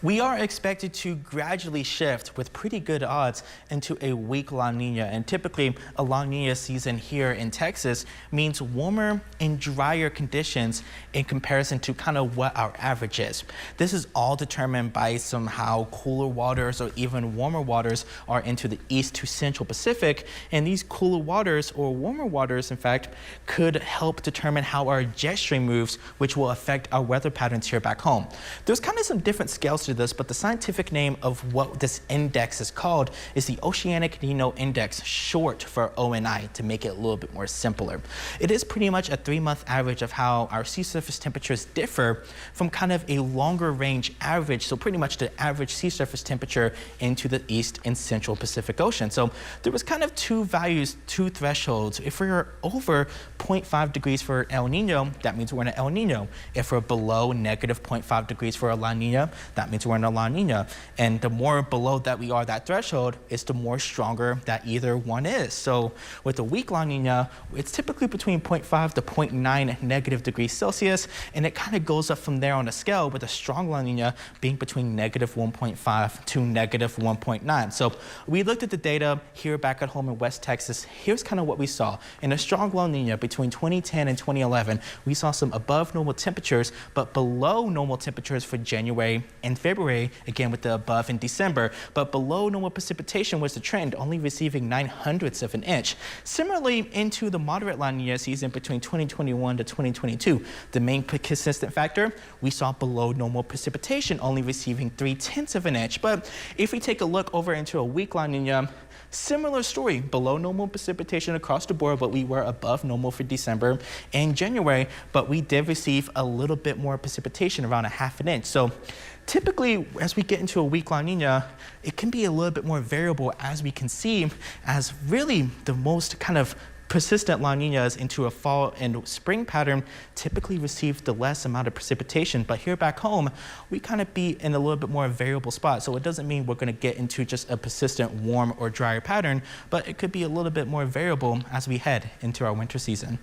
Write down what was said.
We are expected to gradually shift with pretty good odds into a weak La Nina, and typically a La Nina season here in Texas means warmer and drier conditions in comparison to kind of what our average is. This is all determined by somehow cooler waters or even warmer waters are into the east to central Pacific, and these cooler waters or warmer waters in fact could help determine how our jet stream moves, which will affect our weather patterns here back home. There's kind of some different scales to this, but the scientific name of what this index is called is the Oceanic Nino Index, short for ONI, to make it a little bit more simpler. It is pretty much a 3-month average of how our sea surface temperatures differ from kind of a longer range average, so pretty much the average sea surface temperature into the east and central Pacific Ocean. So there was kind of two values, two thresholds. If we're over 0.5 degrees for El Nino, that means we're in an El Nino. If we're below negative 0.5 degrees for a La Nina, that means we're in a La Nina. And the more below that we are that threshold is the more stronger that either one is. So with a weak La Nina, it's typically between 0.5 to 0.9 negative degrees Celsius, and it kind of goes up from there on the scale, with a strong La Nina being between negative 1.5 to negative 1.9. So we looked at the data here back at home in West Texas. Here's kind of what we saw. In a strong La Nina between 2010 and 2011, we saw some above normal temperatures, but below normal temperatures for January and February, again with the above in December, but below normal precipitation was the trend, only receiving 0.09 of an inch. Similarly, into the moderate La Nina season between 2021 to 2022, the main consistent factor, we saw below normal precipitation, only receiving 0.3 of an inch. But if we take a look over into a weak La Nina, similar story, below normal precipitation across the board, but we were above normal for December and January, but we did receive a little bit more precipitation, around 0.5 inch. So typically, as we get into a weak La Nina, it can be a little bit more variable, as we can see, as really the most kind of persistent La Ninas into a fall and spring pattern typically receive the less amount of precipitation. But here back home, we kind of be in a little bit more variable spot. So it doesn't mean we're going to get into just a persistent warm or drier pattern, but it could be a little bit more variable as we head into our winter season.